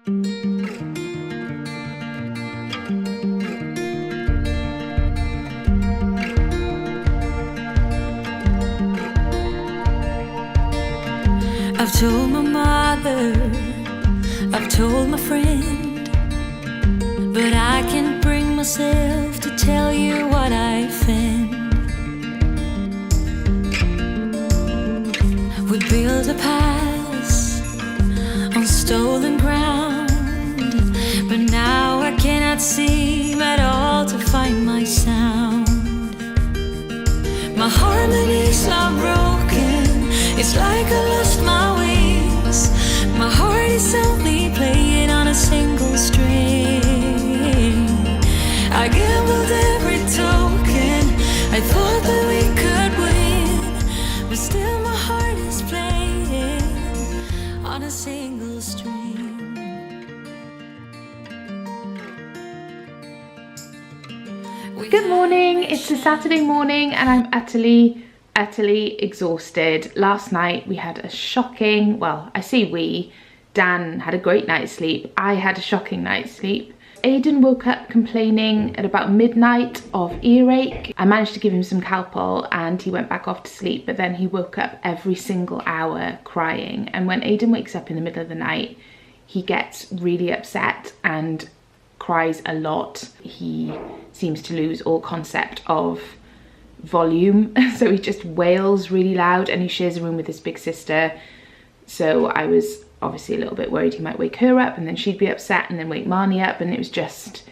I've told my mother, I've told my friend, but I can't bring myself to tell you what I think. We built a past on stolen ground, but now I cannot seem at all to find my sound. My harmonies are broken, it's like I lost my wings. My heart is only playing on a single string. I gambled every token, I thought that we could win, but still my heart is playing on a single string. Good morning, it's a Saturday morning and I'm utterly exhausted. Last night we had a shocking, well, I say we, Dan had a great night's sleep. I had a shocking night's sleep. Aidan woke up complaining at about midnight of earache. I managed to give him some Calpol and he went back off to sleep, but then he woke up every single hour crying. And when Aidan wakes up in the middle of the night, he gets really upset and cries a lot. He seems to lose all concept of volume, so he just wails really loud, and he shares a room with his big sister, so I was obviously a little bit worried he might wake her up and then she'd be upset and then wake Marnie up, and it was just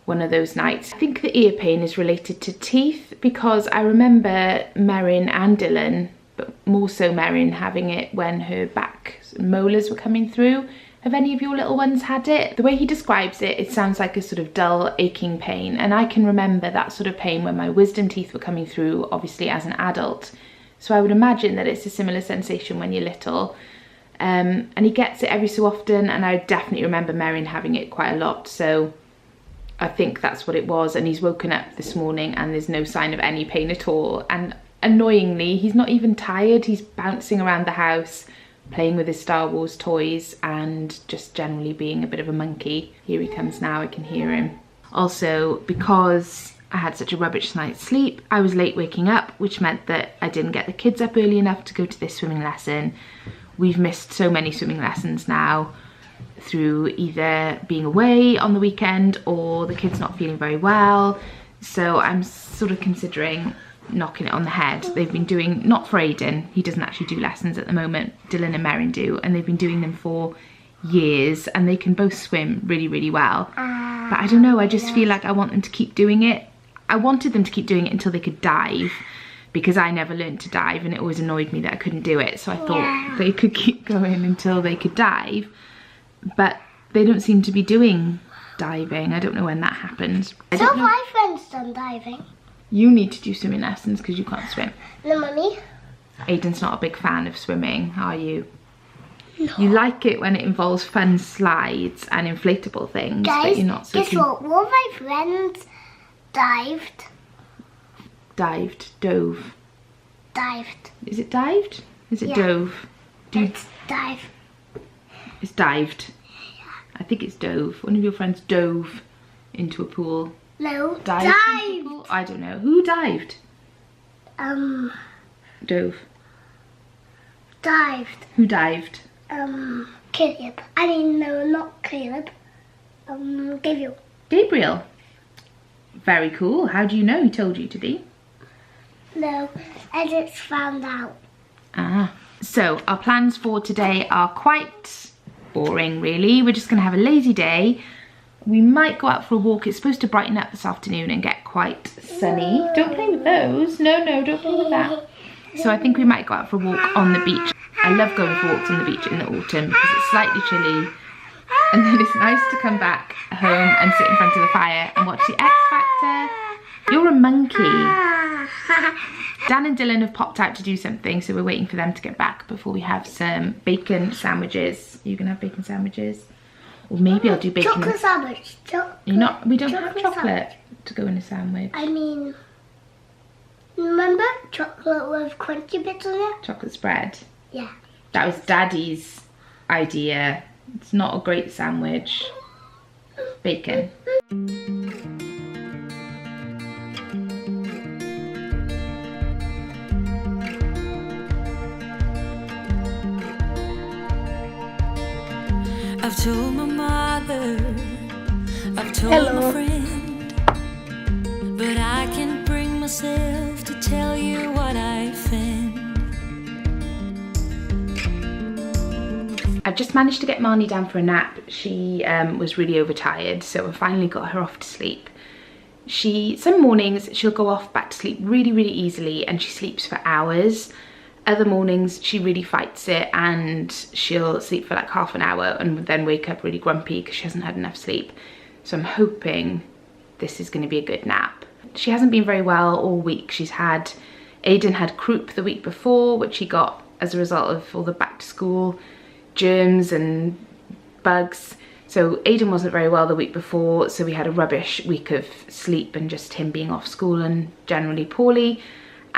one of those nights. I think the ear pain is related to teeth, because I remember Merrin and Dylan, but more so Merrin, having it when her back molars were coming through. Have any of your little ones had it? The way he describes it, it sounds like a sort of dull, aching pain. And I can remember that sort of pain when my wisdom teeth were coming through, obviously as an adult. So I would imagine that it's a similar sensation when you're little. And he gets it every so often, and I definitely remember Merrin having it quite a lot. So I think that's what it was. And he's woken up this morning and there's no sign of any pain at all. And annoyingly, he's not even tired. He's bouncing around the house, playing with his Star Wars toys and just generally being a bit of a monkey. Here he comes now, I can hear him. Also, because I had such a rubbish night's sleep, I was late waking up, which meant that I didn't get the kids up early enough to go to this swimming lesson. We've missed so many swimming lessons now through either being away on the weekend or the kids not feeling very well. So I'm sort of considering knocking it on the head. They've been doing, not for Aidan, he doesn't actually do lessons at the moment, Dylan and Merrin do, and they've been doing them for years, and they can both swim really well. But I don't know, I just feel like I want them to keep doing it. I wanted them to keep doing it until they could dive, because I never learned to dive and it always annoyed me that I couldn't do it, so I thought they could keep going until they could dive, but they don't seem to be doing diving. I don't know when that happens. So have my friends done diving? You need to do swimming lessons because you can't swim. No, Mummy. Aidan's not a big fan of swimming, are you? No. You like it when it involves fun slides and inflatable things, Guys, but you're not so guess what? One of my friends dived. Dove. Dived. Is it dived? Is it Yeah. dove? It's dive. It's dived. I think it's dove. One of your friends dove into a pool. No, Dived into a pool? I don't know. Who dived? Dove. Dived. Who dived? Caleb. I mean, no, not Caleb. Gabriel. Gabriel. Very cool. How do you know he told you to be? No, I just found out. Ah. So our plans for today are quite boring, really. We're just going to have a lazy day. We might go out for a walk. It's supposed to brighten up this afternoon and get quite sunny. Don't play with those. No, don't play with that. So I think we might go out for a walk on the beach. I love going for walks on the beach in the autumn because it's slightly chilly. And then it's nice to come back home and sit in front of the fire and watch the X Factor. You're a monkey. Dan and Dylan have popped out to do something, so we're waiting for them to get back before we have some bacon sandwiches. You can have bacon sandwiches. Or maybe I'll do bacon. Chocolate sandwich. We don't have chocolate to go in a sandwich. I mean, remember chocolate with crunchy bits on it? Chocolate spread. Yeah. That was Daddy's idea It's not a great sandwich. Bacon. I've told my mother, I've told my friend, but I can't bring myself to tell you what I think. I've just managed to get Marnie down for a nap. She was really overtired, so I finally got her off to sleep. Some mornings she'll go off back to sleep really, really easily, and she sleeps for hours. Other mornings she really fights it and she'll sleep for like half an hour and then wake up really grumpy because she hasn't had enough sleep. So I'm hoping this is going to be a good nap. She hasn't been very well all week. Aiden had croup the week before, which he got as a result of all the back to school germs and bugs. So Aiden wasn't very well the week before, so we had a rubbish week of sleep and just him being off school and generally poorly.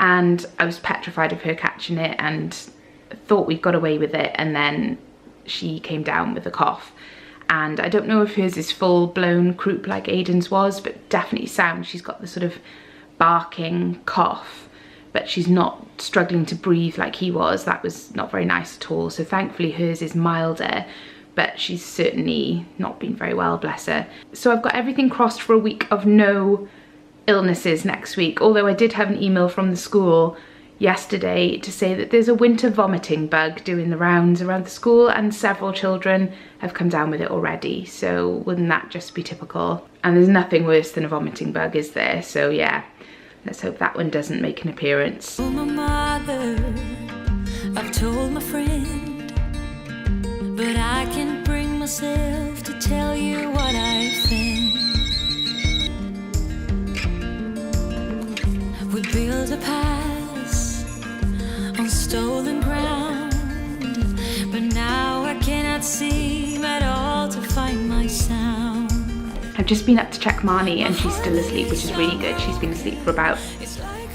And I was petrified of her catching it and thought we'd got away with it, and then she came down with a cough. And I don't know if hers is full-blown croup like Aiden's was, but definitely sounds. She's got the sort of barking cough, but she's not struggling to breathe like he was. That was not very nice at all. So thankfully hers is milder, but she's certainly not been very well, bless her. So I've got everything crossed for a week of no illnesses next week, although I did have an email from the school yesterday to say that there's a winter vomiting bug doing the rounds around the school and several children have come down with it already. So wouldn't that just be typical? And there's nothing worse than a vomiting bug, is there? So yeah, let's hope that one doesn't make an appearance. I've told my mother, I've told my friend, but I can't bring myself to tell you what I think. We build a past on stolen ground, but now I cannot seem at all to find my sound. I've just been up to check Marnie and she's still asleep, which is really good. She's been asleep for about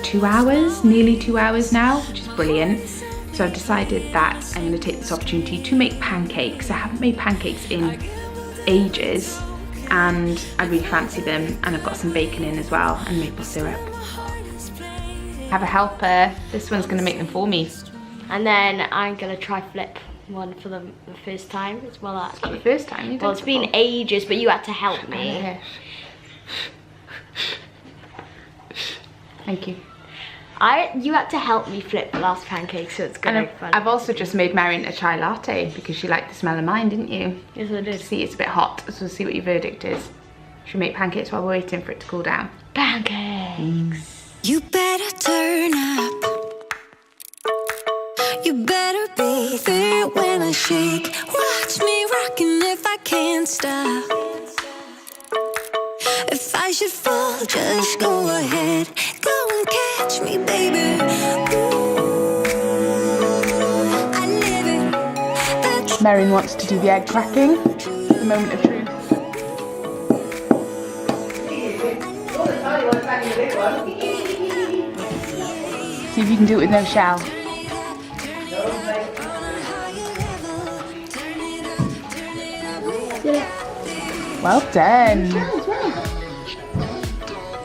2 hours, nearly 2 hours now, which is brilliant. So I've decided that I'm going to take this opportunity to make pancakes. I haven't made pancakes in ages and I really fancy them, and I've got some bacon in as well and maple syrup. Have a helper. This one's going to make them for me. And then I'm going to try flip one for the first time as well, actually. The first time you did. Well, it's been ages, but you had to help me. Thank you. You had to help me flip the last pancake, so it's going to be fun. I've also just made Marion a chai latte because she liked the smell of mine, didn't you? Yes, I did. See, it's a bit hot, so we'll see what your verdict is. Should we make pancakes while we're waiting for it to cool down? Pancakes. You better turn up. You better be there when I shake. Watch me rocking if I can't stop. If I should fall, just go ahead. Go and catch me, baby. Ooh, I live it. Marion wants to do the egg cracking. The moment of truth. See if you can do it with no shell. Well done.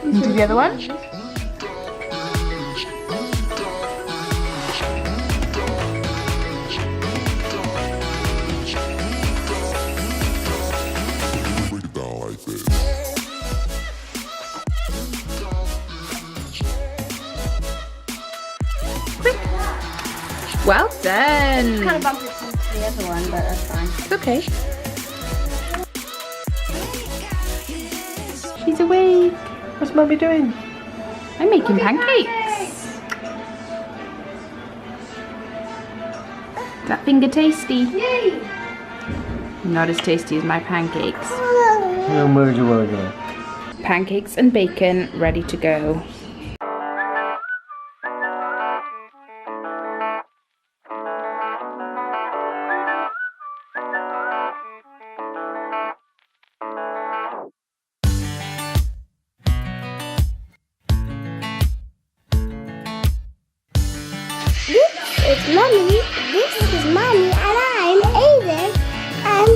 You do the other one? Well done. Kind of bumped into the other one, but that's fine. It's okay. She's awake. What's Mummy doing? I'm making pancakes. Is that finger tasty? Yay! Not as tasty as my pancakes. Where'd you want to go? Pancakes and bacon ready to go. It's Mommy. This is Mommy, and I'm Aiden. And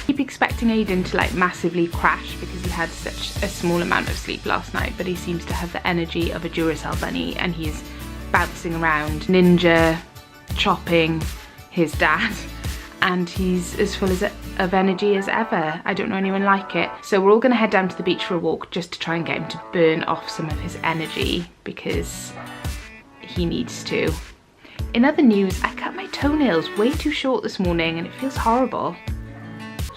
Keep expecting Aiden to like massively crash because he had such a small amount of sleep last night, but he seems to have the energy of a Duracell bunny and he's bouncing around, ninja chopping his dad, and he's as full of energy as ever. I don't know anyone like it. So we're all gonna head down to the beach for a walk just to try and get him to burn off some of his energy because he needs to. In other news, I cut my toenails way too short this morning and it feels horrible.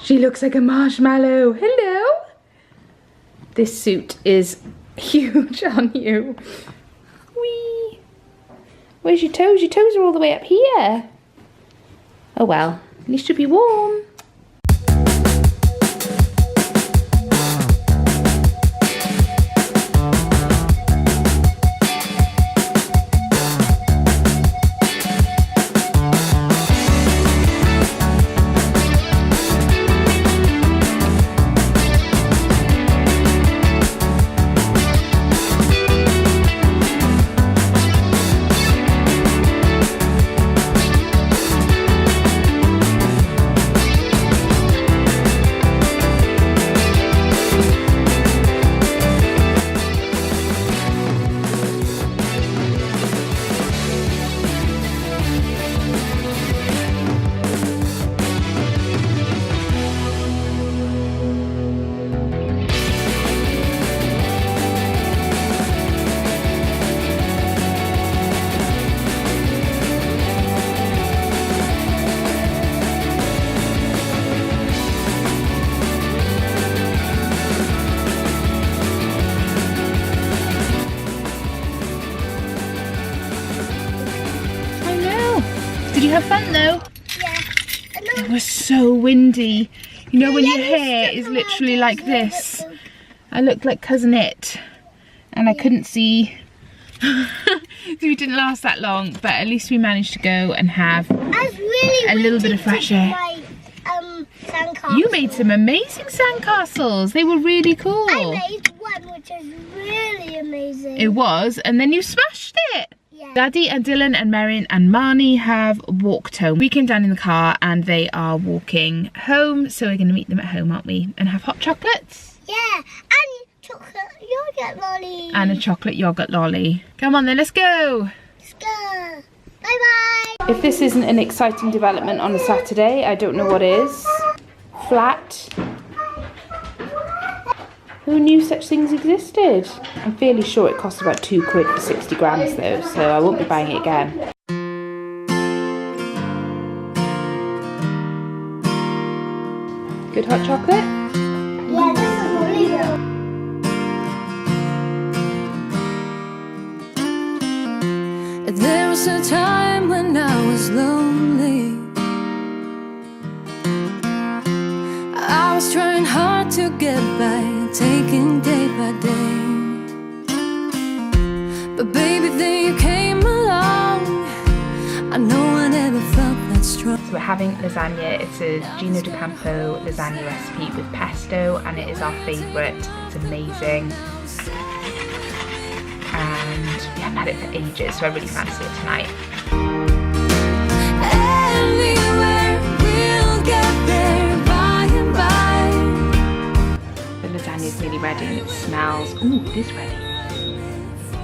She looks like a marshmallow. Hello. This suit is huge on you. Whee. Where's your toes? Your toes are all the way up here. Oh well, at least you'll be warm. Did you have fun though? Yeah. It was so windy. You know when your hair is literally like this. I looked like Cousin It and I couldn't see. So we didn't last that long, but at least we managed to go and have a little bit of fresh air. You made some amazing sandcastles. They were really cool. I made one which is really amazing. It was, and then you smashed it. Yeah. Daddy and Dylan and Marion and Marnie have walked home. We came down in the car and they are walking home, so we're going to meet them at home, aren't we? And have hot chocolates. Yeah, and chocolate yogurt lolly. And a chocolate yogurt lolly. Come on then, let's go. Let's go. Bye-bye. If this isn't an exciting development on a Saturday, I don't know what is. Flat. Who knew such things existed? I'm fairly sure it cost about £2 for 60 grams though, so I won't be buying it again. Good hot chocolate? Yeah, this is really good. There was a time when I was lonely. I was trying hard to get by, taking day by day. But baby, then you came along. I know I never felt that strong. So we're having lasagna. It's a Gino De Campo lasagna recipe with pesto and it is our favourite. It's amazing. And we haven't had it for ages, so I really fancy it tonight. Anywhere, we'll get there by and by. The lasagna is nearly ready and it smells, ooh, it is ready.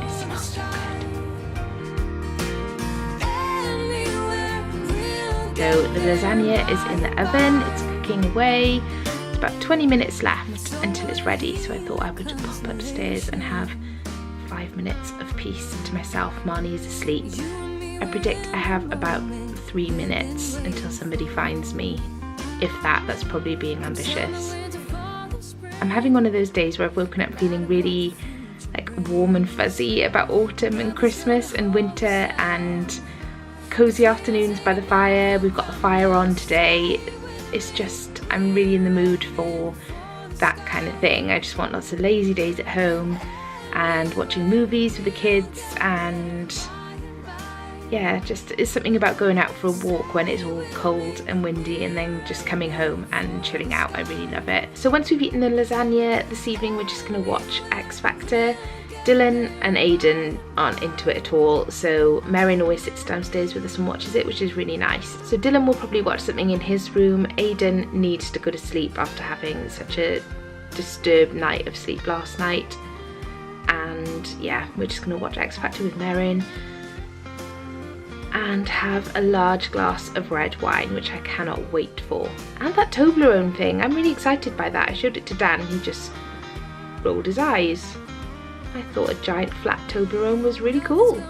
It smells so good. So the lasagna is in the oven, it's cooking away. It's about 20 minutes left until it's ready, so I thought I would pop upstairs and have 5 minutes of peace to myself. Marnie is asleep. I predict I have about 3 minutes until somebody finds me. If that's probably being ambitious. I'm having one of those days where I've woken up feeling really like warm and fuzzy about autumn and Christmas and winter and cozy afternoons by the fire. We've got the fire on today. It's just, I'm really in the mood for that kind of thing. I just want lots of lazy days at home and watching movies with the kids and yeah, just it's something about going out for a walk when it's all cold and windy and then just coming home and chilling out. I really love it. So once we've eaten the lasagna this evening, we're just going to watch X Factor. Dylan and Aiden aren't into it at all, so Merrin always sits downstairs with us and watches it, which is really nice. So Dylan will probably watch something in his room. Aiden needs to go to sleep after having such a disturbed night of sleep last night. And yeah, we're just going to watch X Factor with Merrin and have a large glass of red wine, which I cannot wait for. And that Toblerone thing, I'm really excited by that. I showed it to Dan, he just rolled his eyes. I thought a giant flat Toblerone was really cool.